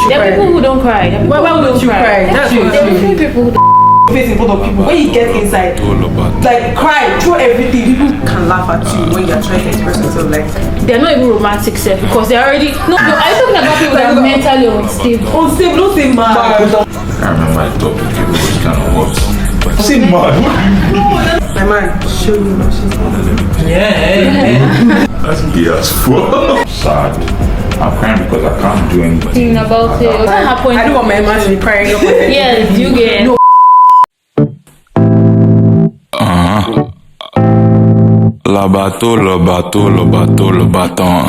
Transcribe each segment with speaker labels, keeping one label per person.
Speaker 1: you cry?
Speaker 2: There are people who don't cry.
Speaker 1: Why wouldn't you cry? That's what
Speaker 2: there are people who don't.
Speaker 1: Face in front of people. When you get inside, like cry through everything, people can laugh at you when you're trying to express yourself. Like
Speaker 2: they're not even romantic self because they're already. No, are you talking about people that are mentally unstable?
Speaker 1: Unstable, don't say mad.
Speaker 3: I remember I thought it was kind of worse.
Speaker 4: Say mad.
Speaker 1: My man, show you what she's doing.
Speaker 4: Yeah. That's gay as fuck.
Speaker 3: Sad. I'm crying because I can't do anything.
Speaker 2: Thinking about it. What happened?
Speaker 1: I don't want my man to be crying up on it.
Speaker 2: Yes, you get. No.
Speaker 3: Le bateau, le bateau, le bateau, le bâton.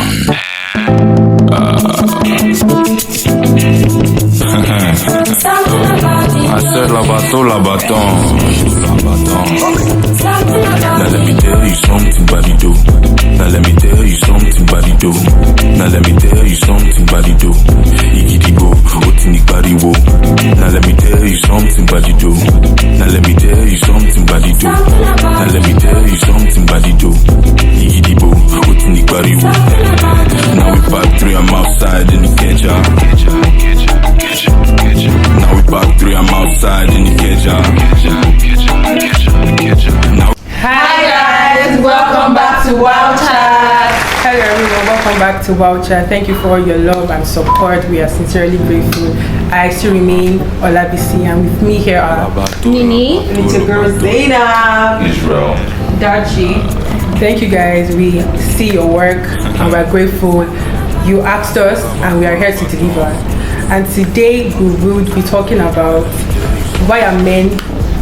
Speaker 3: I said le bateau, le bâton. Now let me tell you something, buddy do. Now let me tell you something, buddy do. Now let me tell you something, buddy do. Igidibo, otini bariwo. Now let me tell you something, buddy do. Now let me tell you something, buddy do. Now let me tell you something, buddy do. Igidibo, otini bariwo. Now we back 3, I'm outside in the kitchen. Now we back 3, I'm outside in the kitchen. Now
Speaker 1: Hi guys, welcome back to Wild Chat. Hello everyone, welcome back to Wild Chat. Thank you for all your love and support. We are sincerely grateful. I still remain Olabisi, and with me here are
Speaker 2: Nini.
Speaker 1: and it's your girl Zainab,
Speaker 3: Israel.
Speaker 1: Darchie. Thank you guys. We see your work and we're grateful. You asked us and we are here to deliver. And today we will be talking about why are men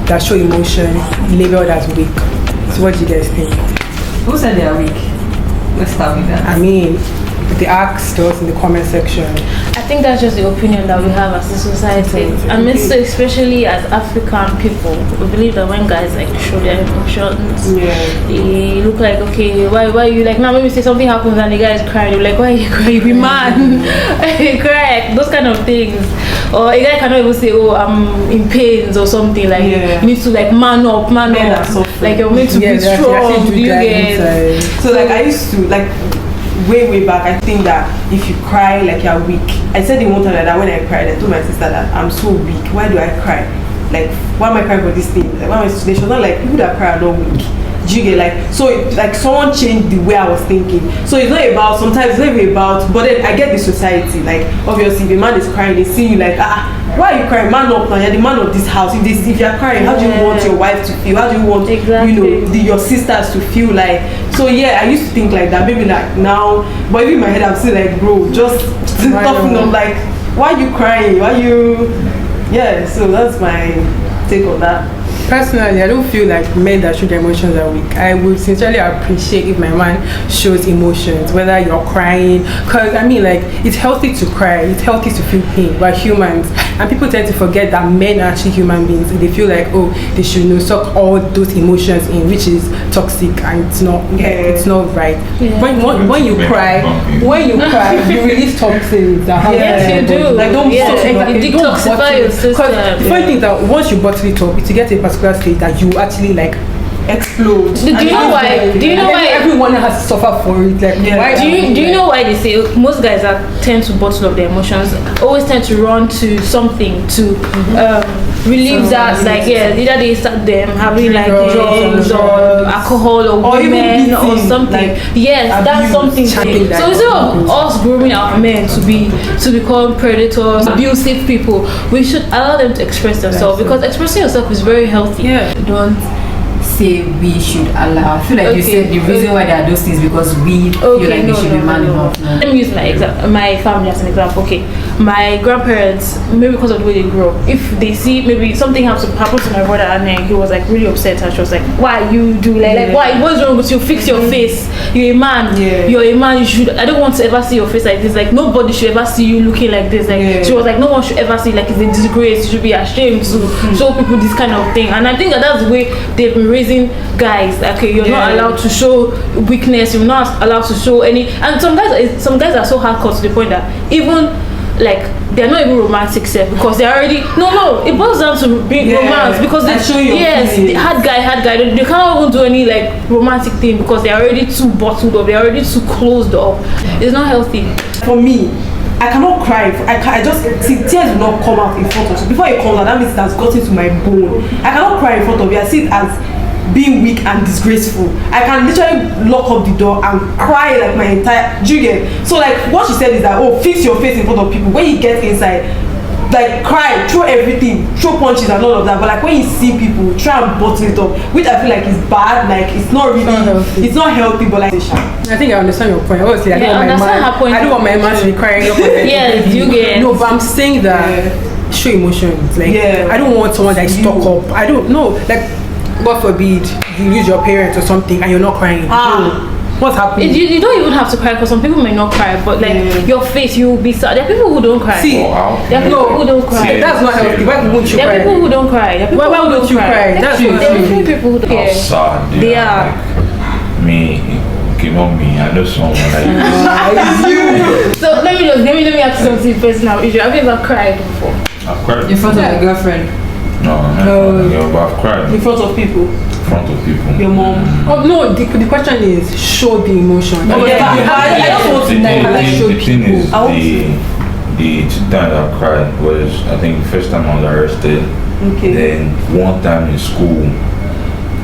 Speaker 1: that show emotion labeled as weak. So what do you guys think?
Speaker 5: Who said they are weak? Let's start with that.
Speaker 1: I mean, they asked us in the comment section.
Speaker 2: I think that's just the opinion that we have as a society. I mean, so especially as African people, we believe that when guys like show their emotions, they look like, okay, why you like now? Maybe say something happens and the guy is crying, you're like, why are you crying? You be mad, you cry, those kind of things. Or a guy cannot even say, oh, I'm in pains or something like. You need to like man up. Like you're meant to be strong. Do you get?
Speaker 1: So like I used to like. Way back, I think that if you cry like you're weak. I said it one time like that when I cried. I told my sister that I'm so weak. Why do I cry? Like, why am I crying for this thing? Like, why am I so? She was not like people that cry are not weak. Do you get like so? Like someone changed the way I was thinking. So it's not about sometimes it's not even about. But then I get the society. Like obviously, if a man is crying, they see you like why are you crying? Man up now. You're the man of this house. If you're crying, how do you want your wife to feel? How do you want your sisters to feel like? So yeah, I used to think like that. Maybe like now, but even in my head, I'm still like, bro, just toughen up. Like, why are you crying? Why you? Yeah. So that's my take on that. Personally, I don't feel like men that show their emotions are weak. I would sincerely appreciate if my man shows emotions, whether you're crying. Because I mean, like, it's healthy to cry, it's healthy to feel pain. We're humans, and people tend to forget that men are actually human beings. They feel like, oh, they should suck all those emotions in, which is toxic, and it's not. It's not right. Yeah. When you cry, you release toxins.
Speaker 2: Yes, you do.
Speaker 1: Like, don't
Speaker 2: detoxify your system.
Speaker 1: Because the funny thing is that once you bottle it up, it gets a particular state that you actually like explode.
Speaker 2: Do you know why? Do you know why
Speaker 1: everyone has to suffer for it? Like, why?
Speaker 2: Do you know why they say most guys that tend to bottle up their emotions always tend to run to something to relieve that? Like either they start them having like drugs or alcohol or women or something. Like, yes, that's something. So instead of us grooming our men to become predators, abusive people, we should allow them to express themselves because expressing yourself is very healthy.
Speaker 5: Don't say we should allow. I feel like you said the reason why there are those things because we feel like we should be man enough.
Speaker 2: Let me use my family as an example. Okay, my grandparents, maybe because of the way they grew up, if they see maybe something happened to my brother and then he was like really upset and she was like, why you do like why, what's wrong with you? Fix your face. You're a man. You're a man. You should. I don't want to ever see your face like this. Like nobody should ever see you looking like this. Like she was like, no one should ever see like it's a disgrace. You should be ashamed to show people this kind of thing. And I think that's the way they've been raising guys. Okay, you're not allowed to show weakness. You're not allowed to show any. And some guys are so hardcore to the point that even like they're not even romantic self because they're already it boils down to being romance because the hard guy they cannot even do any like romantic thing because they're already too bottled up, they're already too closed up. It's not healthy.
Speaker 1: For me, I cannot cry. I just see tears will not come out in front of you. Before it comes out, that means it has gotten to my bone. I cannot cry in front of you. I see it as being weak and disgraceful. I can literally lock up the door and cry like my entire. Do you get? So like what she said is that fix your face in front of people. When you get inside, like cry, throw everything, throw punches and all of that. But like when you see people, try and bottle it up, which I feel like is bad. Like it's not really, it's not healthy. But like
Speaker 6: I think I understand your point. Obviously, I don't want my man to be crying up.
Speaker 2: Yes, you get.
Speaker 6: No, but I'm saying that show emotions. Like I don't want someone that's stuck up. I don't know. Like God forbid you lose your parents or something and you're not crying. What's happening?
Speaker 2: You don't even have to cry because some people may not cry, but like your face, you will be sad. There are people who don't cry.
Speaker 6: See,
Speaker 2: there are people who don't cry.
Speaker 6: That's not healthy. Why won't you cry?
Speaker 2: There are people who don't cry.
Speaker 6: Why won't you cry?
Speaker 2: That's true. There are people who don't cry.
Speaker 4: Sad.
Speaker 2: They are.
Speaker 4: Like, me, not me. I know someone like
Speaker 2: you. So let me ask you something personal. Have you ever cried before?
Speaker 4: I've cried
Speaker 5: in front of your girlfriend.
Speaker 4: No, but I've cried
Speaker 1: in front of people. Your mom.
Speaker 6: Oh no, the question is show the emotion.
Speaker 1: I don't want to
Speaker 4: show people. The time I cried was, I think, the first time I was arrested.
Speaker 1: Okay.
Speaker 4: Then one time in school,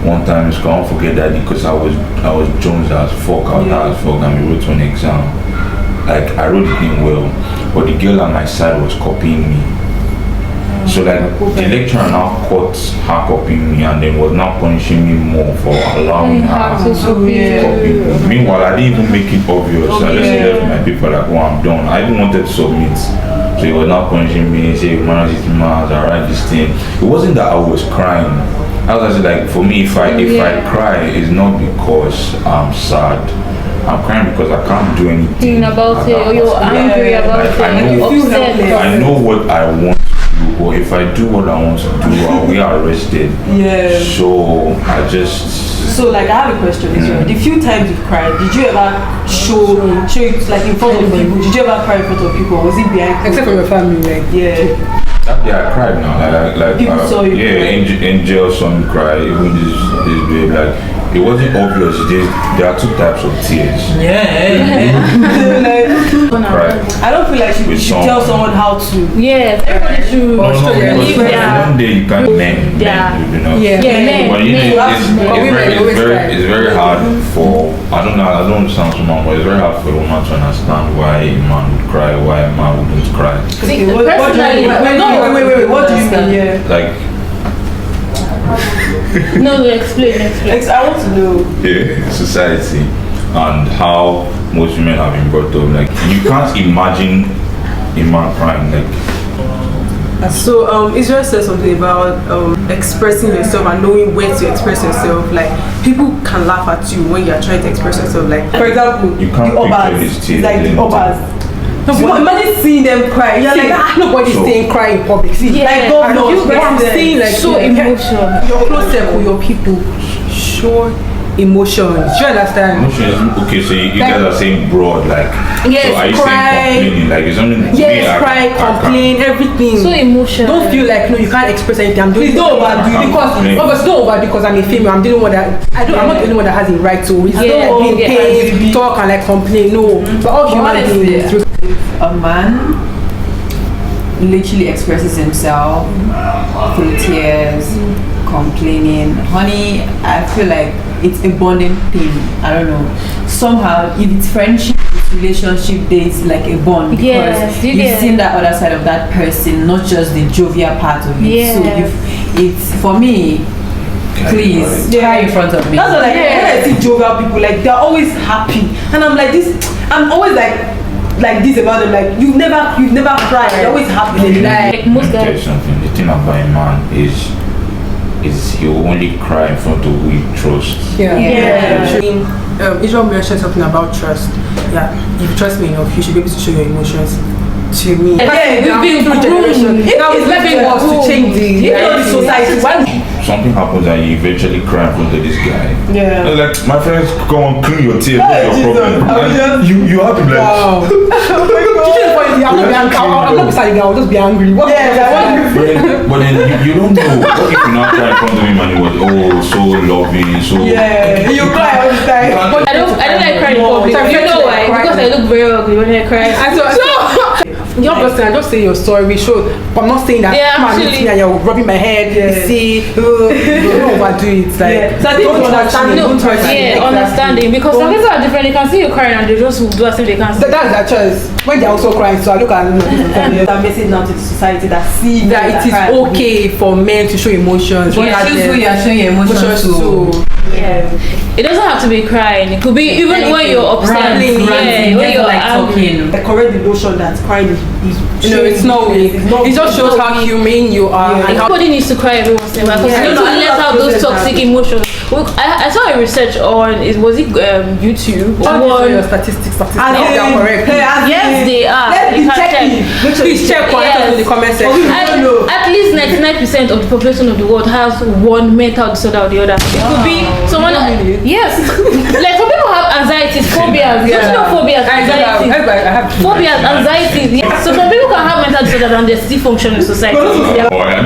Speaker 4: I won't forget that because I was Jones as fuck, and we wrote an exam. Like I wrote it in well, but the girl at my side was copying me. So like the lecturer now caught her copying me and then was now punishing me more for allowing her to copy me. Meanwhile, I didn't even make it obvious. I just left my paper like, I'm done. I even wanted to submit. So he was now punishing me, saying, man, I write this thing. It wasn't that I was crying. I was actually like, for me, if I cry, it's not because I'm sad. I'm crying because I can't do anything
Speaker 2: about it, or you're angry about it,
Speaker 4: I know what I want to do, or if I do what I want to do, I'll be arrested. So I just...
Speaker 1: So like I have a question. The few times you've cried, did you ever show it like in front of people? Did you ever cry in front of people, or was it behind?
Speaker 6: Except for your family, like
Speaker 4: I cried now. Like
Speaker 1: people saw you.
Speaker 4: Angel saw me cry. Even this babe, like it wasn't obvious. There are two types of tears.
Speaker 1: I don't feel like you should tell someone how to.
Speaker 2: Yes, everybody should.
Speaker 4: One day you can't men. But it's very hard for. I don't understand someone, but it's very hard for a woman to understand why a man would cry, why a man wouldn't cry.
Speaker 1: Wait, what do you mean?
Speaker 4: Like.
Speaker 2: No, explain.
Speaker 1: I want to know.
Speaker 4: Society and how most women have been brought up. Like you can't imagine a man crying. Like
Speaker 1: so, Israel said something about expressing yourself and knowing where to express yourself. Like people can laugh at you when you are trying to express yourself. Like for example,
Speaker 4: you can't
Speaker 1: the Obas, like the Obas. So imagine seeing them cry. You're like,
Speaker 6: nobody's saying cry in public. See,
Speaker 1: like God knows.
Speaker 6: I'm saying like
Speaker 2: show emotion.
Speaker 6: Your close circle, your people, show emotions. Do you understand?
Speaker 4: Emotions. Okay, so you guys are saying broad, like.
Speaker 6: Yes,
Speaker 4: so are you
Speaker 6: cry.
Speaker 4: saying complaining? Like it's only.
Speaker 6: Cry, complain, everything.
Speaker 2: So emotional.
Speaker 6: Don't feel like you can't express anything. I'm doing. Don't overdo because I'm a female. I'm the only one that I'm not the only one that has the right to. It's not like being paid, talk and like complain. No, but all human beings.
Speaker 5: A man literally expresses himself through tears, complaining. Honey, I feel like it's a bonding thing. I don't know. Somehow, if it's friendship, it's relationship, there's like a bond because you've seen that other side of that person, not just the jovial part of it. So if it's for me, please cry in front of me.
Speaker 1: That's what, like when I see jovial people, like they're always happy, and I'm like this. I'm always like this about them. Like you've never cried. You're always happy.
Speaker 2: Like most guys.
Speaker 4: Something. The thing about a man is he will only cry in front of who he trusts.
Speaker 6: Israel mentioned something about trust. Yeah, if you trust me enough, you should be able to show your emotions to me.
Speaker 1: We've been through generations.
Speaker 6: Now it's leaving us to change the
Speaker 1: society.
Speaker 4: Something happens and you eventually cry in front of this guy. Like my friends, come on, clean your tears. What's your problem? And you have to be like,
Speaker 6: wow. I'm not beside you. I'll just be angry.
Speaker 4: But then you don't know. What if you not cry in front of him and he was so loving, so
Speaker 1: you cry all the time.
Speaker 2: I don't like crying in public. You know why? Because I look very ugly when I cry.
Speaker 6: You're just saying, just say your story. Show. I'm not saying that.
Speaker 2: Yeah,
Speaker 6: Come and meet me and you're rubbing my head. You see, don't overdo it. Like,
Speaker 1: So I think
Speaker 6: don't touch me.
Speaker 2: No,
Speaker 6: Don't touch me.
Speaker 2: yeah, understanding. Because some people are different. They can see you crying and they just do as if they can't see.
Speaker 6: That's their choice. When they're also crying, so I look at
Speaker 1: that message now to the society that see
Speaker 6: that it is okay for men to show emotions.
Speaker 5: Yeah, choose who you are showing your emotions to.
Speaker 2: Yeah. It doesn't have to be crying. It could be even when you're upset.
Speaker 5: Ranting,
Speaker 2: When you're
Speaker 5: like
Speaker 2: angry.
Speaker 5: talking.
Speaker 1: I correct the notion that crying is
Speaker 6: It's not weak. It just shows how humane you are.
Speaker 1: Yeah.
Speaker 6: And how
Speaker 2: Everybody needs to cry every once in a while because
Speaker 1: Yeah.
Speaker 2: you need to
Speaker 1: Yeah.
Speaker 2: let out those toxic emotions. I saw a research on YouTube or
Speaker 6: your statistics
Speaker 1: And
Speaker 6: they are correct.
Speaker 2: yes, they are. You can check.
Speaker 6: Please check one
Speaker 2: Yes.
Speaker 6: in the comment section.
Speaker 2: At least 99% of the population of the world has one mental disorder or the other. It could be someone. Yes, like some people have anxieties, phobias. You know phobias, anxieties.
Speaker 6: I have
Speaker 2: Phobias, anxieties. Yes. So some people can have mental disorder and they still function in society.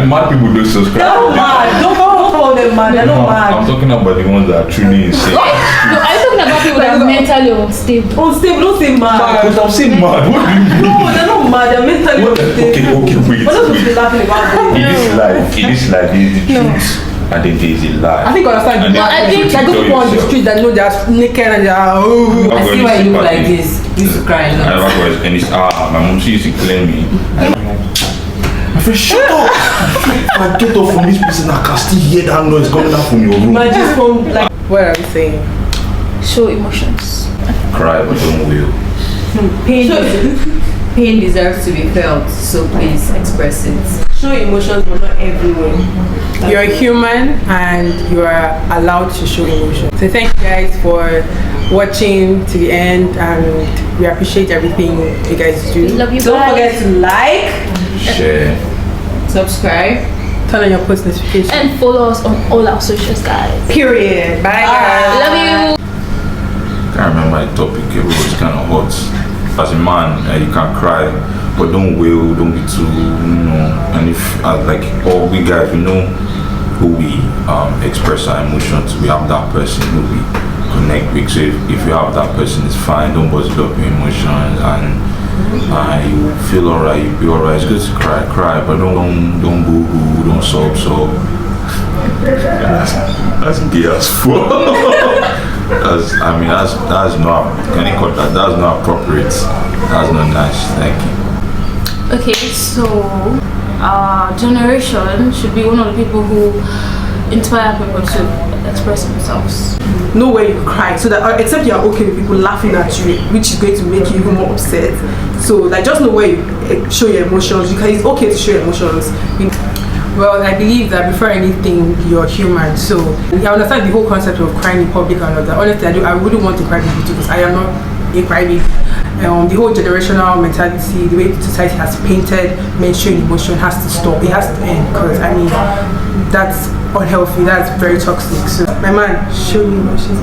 Speaker 4: Mad people don't subscribe.
Speaker 1: They're not mad. Don't call them mad. They're not mad.
Speaker 4: I'm talking about the ones that are truly insane.
Speaker 2: No, are you talking about people that are mentally unstable?
Speaker 1: Unstable, don't say mad.
Speaker 4: Because I'm saying mad. What do you mean?
Speaker 1: No, they're not mad. They're mentally unstable.
Speaker 4: Okay, wait.
Speaker 1: We're not supposed to be laughing about
Speaker 4: In
Speaker 1: this.
Speaker 4: this life, there is the truth and then there is a lie.
Speaker 6: I think I understand.
Speaker 4: And
Speaker 2: But I think
Speaker 6: like those people on the street that know they're naked and they're
Speaker 5: I see why you look like this. You used to cry a lot.
Speaker 4: And it's my mom, she used to claim me. My friend, shut up! If I get up from this person, I can still hear that noise coming out from your room.
Speaker 1: Imagine from like
Speaker 6: what are we saying?
Speaker 2: Show emotions.
Speaker 4: Cry, but don't wail.
Speaker 1: pain.
Speaker 5: Pain deserves to be felt, so please express it.
Speaker 1: Show emotions, but not everywhere.
Speaker 6: You're a human and you are allowed to show emotion. So thank you guys for watching to the end, and we appreciate everything you guys do.
Speaker 2: Love you
Speaker 1: Don't
Speaker 2: guys.
Speaker 1: forget to like,
Speaker 4: Share.
Speaker 5: Subscribe.
Speaker 6: Turn on your post notifications.
Speaker 2: And follow us on all our socials, guys.
Speaker 1: period.
Speaker 6: Bye guys.
Speaker 2: Love you.
Speaker 4: Can't remember the topic. It was kind of hot. As a man, you can cry, but don't wail. Don't be too, And if like all we guys, we know who we express our emotions. We have that person who we connect with. So if you have that person, it's fine. Don't bust up your emotions, and you feel alright. You be alright. It's good to cry, but don't boo-hoo, don't sob. That's gay as fuck. That's not. Can you call that? That's not appropriate. That's not nice. Thank you.
Speaker 2: Okay, so our generation should be one of the people who inspire people to express themselves.
Speaker 1: know where you cry, so that except you're okay with people laughing at you, which is going to make you even more upset. So like just know where you show your emotions, because it's okay to show your emotions.
Speaker 6: Well, I believe that before anything, you're human. So I understand the whole concept of crying in public and all that. Honestly, I wouldn't want to cry baby too, because I am not a crybaby. The whole generational mentality, the way society has painted men showing emotion has to stop. It has to end, because I mean that's unhealthy. That's very toxic. So my man, show me emotions.